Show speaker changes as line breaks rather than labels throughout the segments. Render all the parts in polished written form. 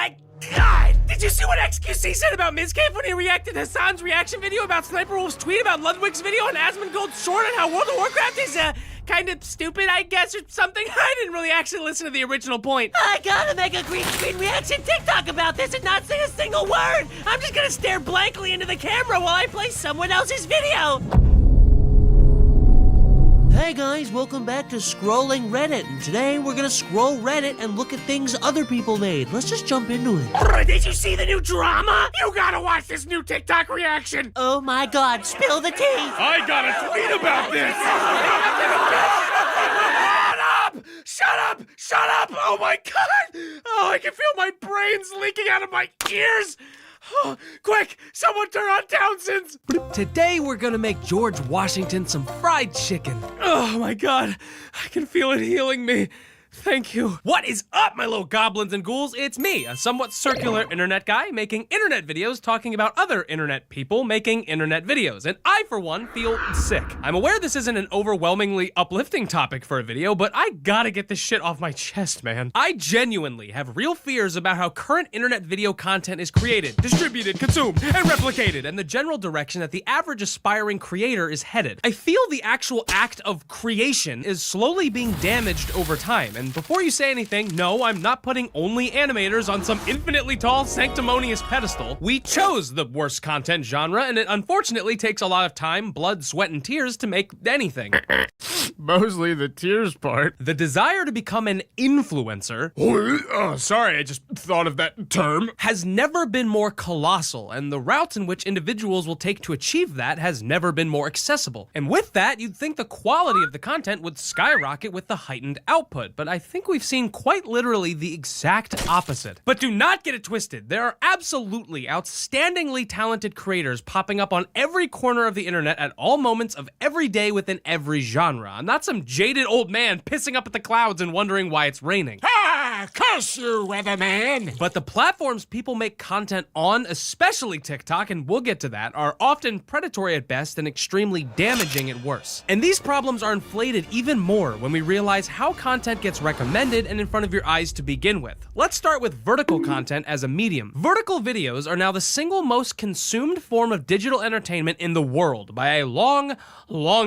my God! Did you see what XQC said about Mizcave when he reacted to Hassan's reaction video about Sniper Wolf's tweet about Ludwig's video on Asmongold's short and how World of Warcraft is, kind of stupid, I guess, or something? I didn't really actually listen to the original point.
I gotta make a green screen reaction TikTok about this and not say a single word! I'm just gonna stare blankly into the camera while I play someone else's video! Hey guys, welcome back to Scrolling Reddit, and today we're gonna scroll Reddit and look at things other people made. Let's just jump into it.
Did you see the new drama? You gotta watch this new TikTok reaction.
Oh my God, spill the tea!
I got a tweet about this. Shut up! Shut up! Oh my God! Oh, I can feel my brains leaking out of my ears. Oh, quick, someone turn on Townsend's! Today we're gonna make George Washington some fried chicken. Oh my God, I can feel it healing me. Thank you. What is up, my little goblins and ghouls? It's me, a somewhat circular internet guy making internet videos talking about other internet people making internet videos, and I, for one, feel sick. I'm aware this isn't an overwhelmingly uplifting topic for a video, but I gotta get this shit off my chest, man. I genuinely have real fears about how current internet video content is created, distributed, consumed, and replicated, and the general direction that the average aspiring creator is headed. I feel the actual act of creation is slowly being damaged over time. And before you say anything, no, I'm not putting only animators on some infinitely tall, sanctimonious pedestal. We chose the worst content genre, and it unfortunately takes a lot of time, blood, sweat, and tears to make anything.
Mostly the tears part.
The desire to become an influencer,
Sorry, I just thought of that term.
has never been more colossal, and the routes in which individuals will take to achieve that has never been more accessible. And with that, you'd think the quality of the content would skyrocket with the heightened output, but I think we've seen quite literally the exact opposite. But do not get it twisted. There are absolutely outstandingly talented creators popping up on every corner of the internet at all moments of every day within every genre. I'm not some jaded old man pissing up at the clouds and wondering why it's raining.
Ah, curse you, weatherman!
But the platforms people make content on, especially TikTok, and we'll get to that, are often predatory at best and extremely damaging at worst. And these problems are inflated even more when we realize how content gets recommended and in front of your eyes to begin with. Let's start with vertical content as a medium. Vertical videos are now the single most consumed form of digital entertainment in the world by a long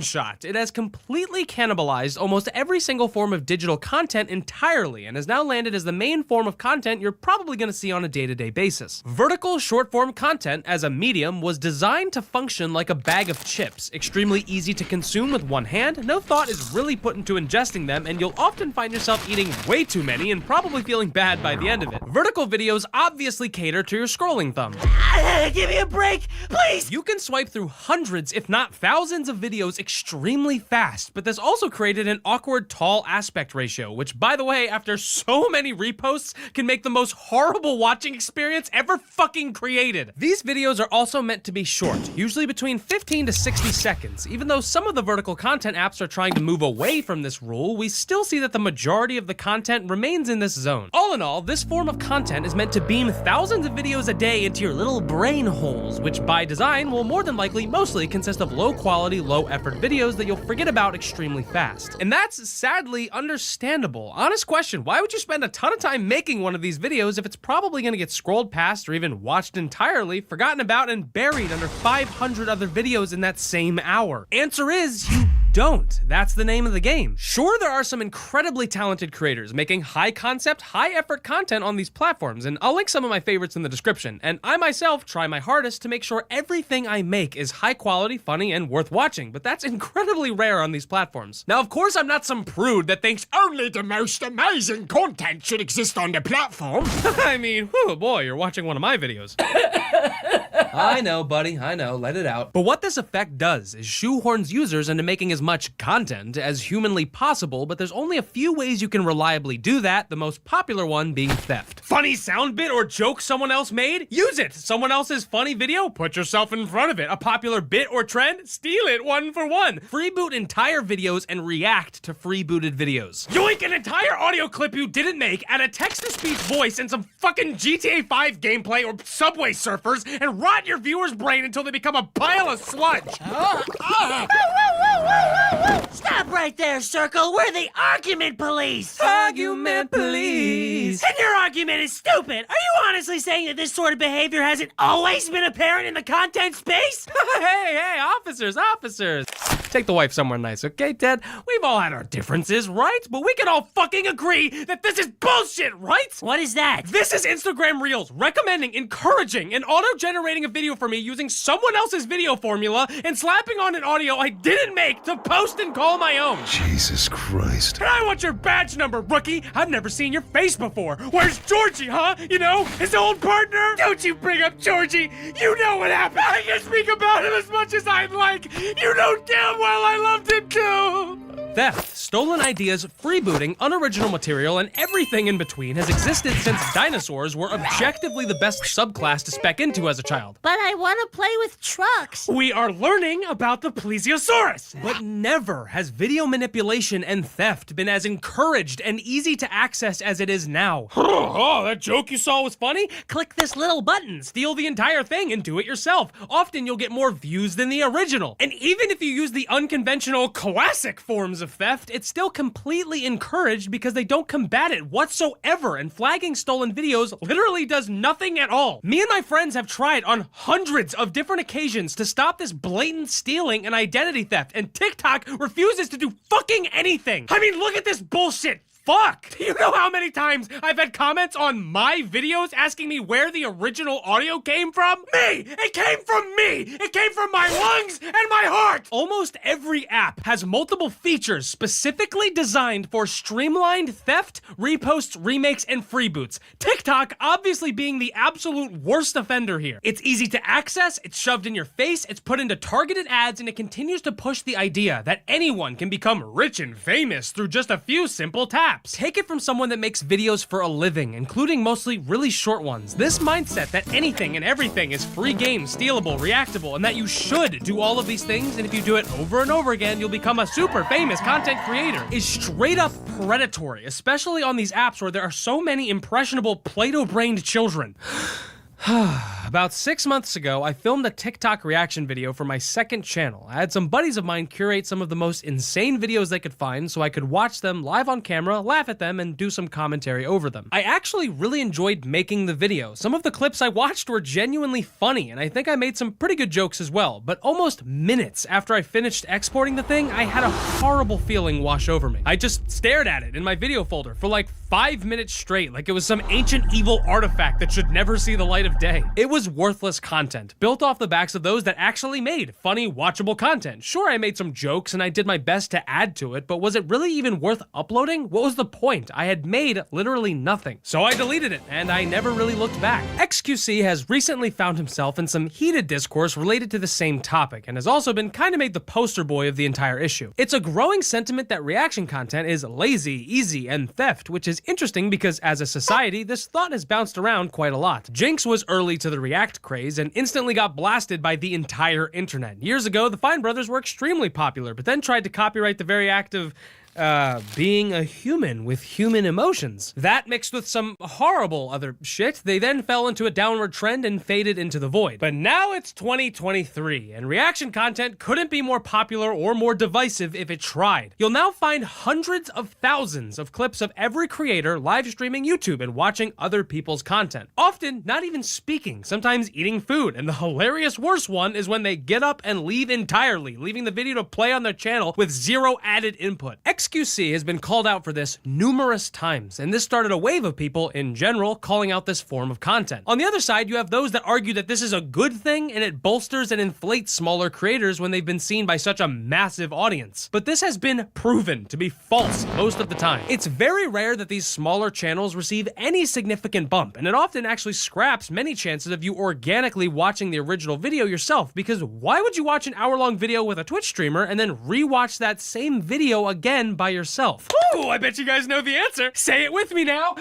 shot. It has completely cannibalized almost every single form of digital content entirely and has now landed as the main form of content you're probably going to see on a day-to-day basis. Vertical short-form content as a medium was designed to function like a bag of chips, extremely easy to consume with one hand, no thought is really put into ingesting them, and you'll often find yourself eating way too many and probably feeling bad by the end of it. Vertical videos obviously cater to your scrolling thumb.
Give me a break, please!
You can swipe through hundreds, if not thousands of videos extremely fast, but this also created an awkward tall aspect ratio, which, by the way, after so many reposts, can make the most horrible watching experience ever fucking created. These videos are also meant to be short, usually between 15 to 60 seconds. Even though some of the vertical content apps are trying to move away from this rule, we still see that the majority of the content remains in this zone. All in all, this form of content is meant to beam thousands of videos a day into your little brain holes, which by design will more than likely mostly consist of low quality, low effort videos that you'll forget about extremely fast. And that's sadly understandable. Honest question, why would you spend a ton of time making one of these videos if it's probably gonna get scrolled past or even watched entirely, forgotten about, and buried under 500 other videos in that same hour? Answer is, you don't. That's the name of the game. Sure, there are some incredibly talented creators making high concept, high effort content on these platforms, and I'll link some of my favorites in the description, and I myself try my hardest to make sure everything I make is high quality, funny, and worth watching, but that's incredibly rare on these platforms. Now, of course, I'm not some prude that thinks
Only the most amazing content should exist on the platform.
I mean, oh boy, you're watching one of my videos. I know, buddy, I know, let it out. But what this effect does is shoehorns users into making as much content as humanly possible, but there's only a few ways you can reliably do that, the most popular one being theft. Funny sound bit or joke someone else made? Use it! Someone else's funny video? Put yourself in front of it. A popular bit or trend? Steal it one for one. Freeboot entire videos and react to freebooted videos. Yoink an entire audio clip you didn't make, add a text-to-speech voice and some fucking GTA 5 gameplay or Subway Surfers, and rot your viewer's brain until they become a pile of sludge.
Stop right there, Circle. We're the argument police.
Argument police.
And your argument content is stupid. Are you honestly saying that this sort of behavior hasn't always been apparent in the content space?
Hey, officers. Take the wife somewhere nice, okay, Ted? We've all had our differences, right? But we can all fucking agree that this is bullshit, right?
What is that?
This is Instagram Reels recommending, encouraging, and auto-generating a video for me using someone else's video formula and slapping on an audio I didn't make to post and call my own.
Jesus Christ.
And I want your badge number, rookie. I've never seen your face before. Where's Georgie, huh? You know, his old partner? Don't you bring up Georgie. You know what happened. I can speak about him as much as I'd like. You know damn well I loved him too. Theft, stolen ideas, freebooting, unoriginal material, and everything in between has existed since dinosaurs were objectively the best subclass to spec into as a child.
But I want to play with trucks.
We are learning about the plesiosaurus. But never has video manipulation and theft been as encouraged and easy to access as it is now. Oh, that joke you saw was funny? Click this little button, steal the entire thing, and do it yourself. Often you'll get more views than the original. And even if you use the unconventional classic forms of theft, it's still completely encouraged because they don't combat it whatsoever, and flagging stolen videos literally does nothing at all. Me and my friends have tried on hundreds of different occasions to stop this blatant stealing and identity theft, and TikTok refuses to do fucking anything. I mean, look at this bullshit. Fuck! Do you know how many times I've had comments on my videos asking me where the original audio came from? Me! It came from me! It came from my lungs and my heart! Almost every app has multiple features specifically designed for streamlined theft, reposts, remakes, and freeboots. TikTok obviously being the absolute worst offender here. It's easy to access, it's shoved in your face, it's put into targeted ads, and it continues to push the idea that anyone can become rich and famous through just a few simple taps. Take it from someone that makes videos for a living, including mostly really short ones. This mindset that anything and everything is free game, stealable, reactable, and that you should do all of these things, and if you do it over and over again, you'll become a super famous content creator, is straight up predatory, especially on these apps where there are so many impressionable Play-Doh-brained children. About 6 months ago, I filmed a TikTok reaction video for my second channel. I had some buddies of mine curate some of the most insane videos they could find so I could watch them live on camera, laugh at them, and do some commentary over them. I actually really enjoyed making the video. Some of the clips I watched were genuinely funny, and I think I made some pretty good jokes as well, but almost minutes after I finished exporting the thing, I had a horrible feeling wash over me. I just stared at it in my video folder for like 5 minutes straight, like it was some ancient evil artifact that should never see the light of day. It was worthless content, built off the backs of those that actually made funny, watchable content. Sure, I made some jokes and I did my best to add to it, but was it really even worth uploading? What was the point? I had made literally nothing. So I deleted it, and I never really looked back. XQC has recently found himself in some heated discourse related to the same topic, and has also been kind of made the poster boy of the entire issue. It's a growing sentiment that reaction content is lazy, easy, and theft, which is interesting because as a society, this thought has bounced around quite a lot. Jinx was early to the React craze and instantly got blasted by the entire internet. Years ago, the Fine Brothers were extremely popular, but then tried to copyright the very act of being a human with human emotions. That mixed with some horrible other shit, they then fell into a downward trend and faded into the void. But now it's 2023, and reaction content couldn't be more popular or more divisive if it tried. You'll now find hundreds of thousands of clips of every creator live streaming YouTube and watching other people's content. Often not even speaking, sometimes eating food, and the hilarious worst one is when they get up and leave entirely, leaving the video to play on their channel with zero added input. XQC has been called out for this numerous times, and this started a wave of people in general calling out this form of content. On the other side, you have those that argue that this is a good thing and it bolsters and inflates smaller creators when they've been seen by such a massive audience. But this has been proven to be false most of the time. It's very rare that these smaller channels receive any significant bump, and it often actually scraps many chances of you organically watching the original video yourself, because why would you watch an hour-long video with a Twitch streamer and then rewatch that same video again by yourself? Ooh, I bet you guys know the answer. Say it with me now.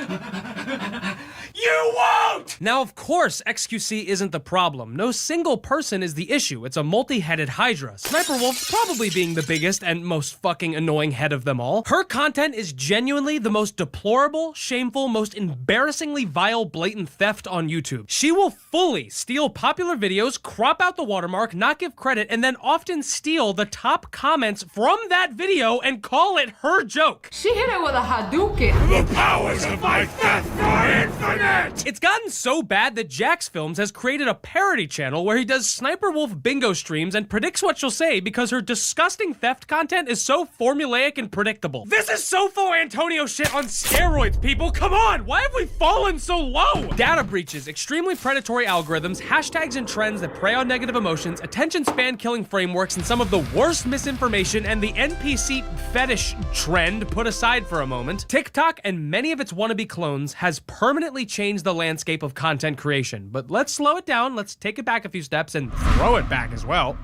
You won't!
don't!
Now, of course, XQC isn't the problem. No single person is the issue. It's a multi-headed hydra. Sniper Wolf probably being the biggest and most fucking annoying head of them all. Her content is genuinely the most deplorable, shameful, most embarrassingly vile, blatant theft on YouTube. She will fully steal popular videos, crop out the watermark, not give credit, and then often steal the top comments from that video and call it her joke.
She hit it with a Hadouken.
The powers of my theft are infinite!
It's gotten so bad that Jax Films has created a parody channel where he does Sniper Wolf bingo streams and predicts what she'll say because her disgusting theft content is so formulaic and predictable. This is Sofo Antonio shit on steroids, people! Come on! Why have we fallen so low? Data breaches, extremely predatory algorithms, hashtags and trends that prey on negative emotions, attention span killing frameworks, and some of the worst misinformation and the NPC fetish trend put aside for a moment, TikTok and many of its wannabe clones has permanently changed the landscape of content creation. But let's slow it down, let's take it back a few steps and throw it back as well.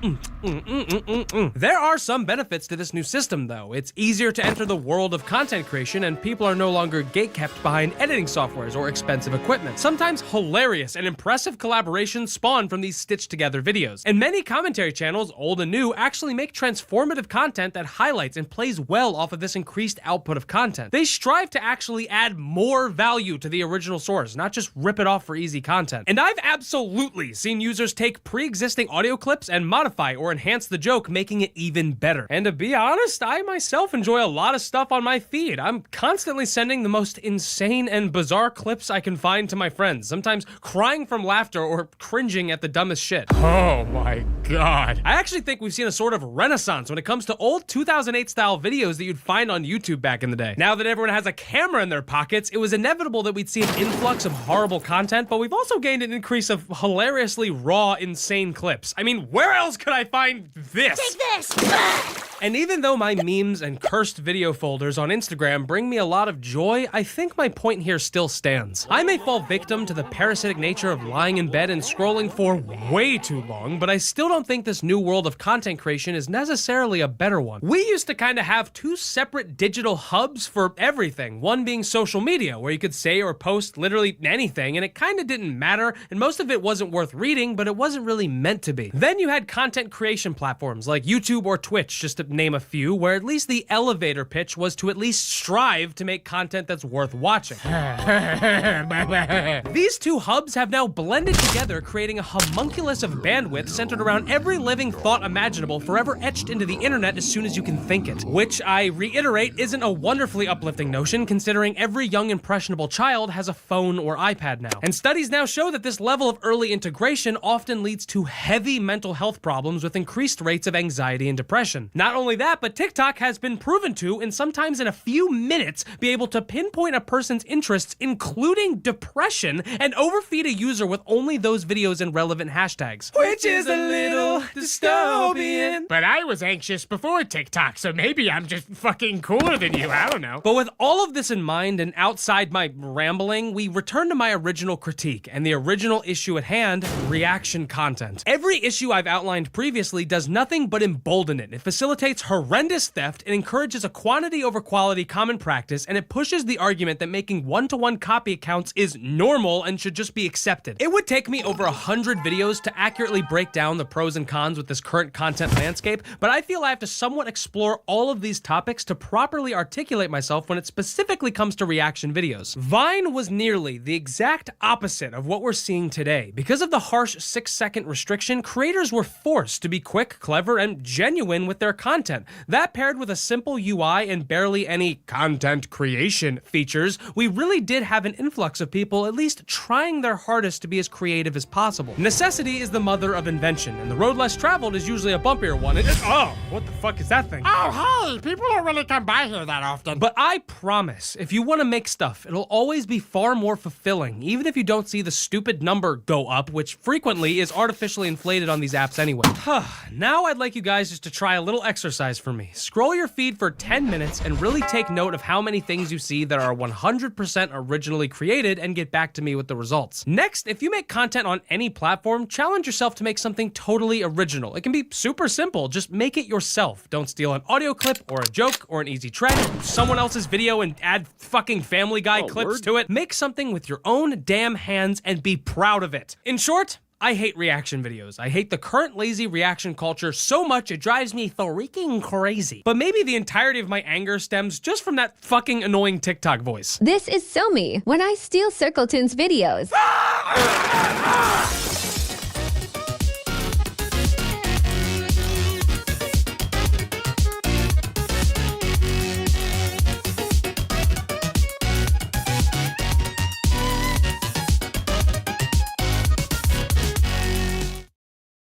There are some benefits to this new system though. It's easier to enter the world of content creation and people are no longer gatekept behind editing softwares or expensive equipment. Sometimes hilarious and impressive collaborations spawn from these stitched together videos. And many commentary channels, old and new, actually make transformative content that highlights and plays well off of this increased output of content. They strive to actually add more value to the original source, not just rip it off for easy content. And I've absolutely seen users take pre-existing audio clips and modify or enhance the joke, making it even better. And to be honest, I myself enjoy a lot of stuff on my feed. I'm constantly sending the most insane and bizarre clips I can find to my friends, sometimes crying from laughter or cringing at the dumbest shit.
Oh my god.
I actually think we've seen a sort of renaissance when it comes to old 2008 style videos that you'd find on YouTube back in the day. Now that everyone has a camera in their pockets, it was inevitable that we'd see an influx of horrible content, but we've also gained an increase of hilariously raw, insane clips. I mean, where else could I find this?
Take this!
And even though my memes and cursed video folders on Instagram bring me a lot of joy, I think my point here still stands. I may fall victim to the parasitic nature of lying in bed and scrolling for way too long, but I still don't think this new world of content creation is necessarily a better one. We used to kind of have two separate digital hubs for everything, one being social media, where you could say or post literally anything, and it kind of didn't matter, and most of it wasn't worth reading, but it wasn't really meant to be. Then you had content creation platforms like YouTube or Twitch, just to name a few, where at least the elevator pitch was to at least strive to make content that's worth watching. These two hubs have now blended together, creating a homunculus of bandwidth centered around every living thought imaginable, forever etched into the internet as soon as you can think it. Which, I reiterate, isn't a wonderfully uplifting notion, considering every young impressionable child has a phone or iPad now. And studies now show that this level of early integration often leads to heavy mental health problems with increased rates of anxiety and depression. Not only that, but TikTok has been proven to, and sometimes in a few minutes, be able to pinpoint a person's interests, including depression, and overfeed a user with only those videos and relevant hashtags. Which is a little dystopian.
But I was anxious before TikTok, so maybe I'm just fucking cooler than you, I don't know.
But with all of this in mind and outside my rambling, we return to my original critique and the original issue at hand, reaction content. Every issue I've outlined previously does nothing but embolden it. It facilitates horrendous theft, it encourages a quantity over quality common practice, and it pushes the argument that making one-to-one copy accounts is normal and should just be accepted. It would take me over 100 videos to accurately break down the pros and cons with this current content landscape, but I feel I have to somewhat explore all of these topics to properly articulate myself when it specifically comes to reaction videos. Vine was nearly the exact opposite of what we're seeing today. Because of the harsh 6-second restriction, creators were forced to be quick, clever, and genuine with their content. That paired with a simple UI and barely any content creation features, we really did have an influx of people at least trying their hardest to be as creative as possible. Necessity is the mother of invention, and the road less traveled is usually a bumpier one. Oh, what the fuck is that thing?
Oh, hey, people don't really come by here that often.
But I promise, if you want to make stuff, it'll always be far more fulfilling, even if you don't see the stupid number go up, which frequently is artificially inflated on these apps anyway. Now I'd like you guys just to try a little exercise exercise for me. Scroll your feed for 10 minutes and really take note of how many things you see that are 100% originally created and get back to me with the results. Next, if you make content on any platform, challenge yourself to make something totally original. It can be super simple. Just make it yourself. Don't steal an audio clip or a joke or an easy trend, someone else's video and add fucking Family Guy clips to it. Make something with your own damn hands and be proud of it. In short, I hate reaction videos. I hate the current lazy reaction culture so much it drives me freaking crazy. But maybe the entirety of my anger stems just from that fucking annoying TikTok voice.
This is Somi when I steal Circleton's videos.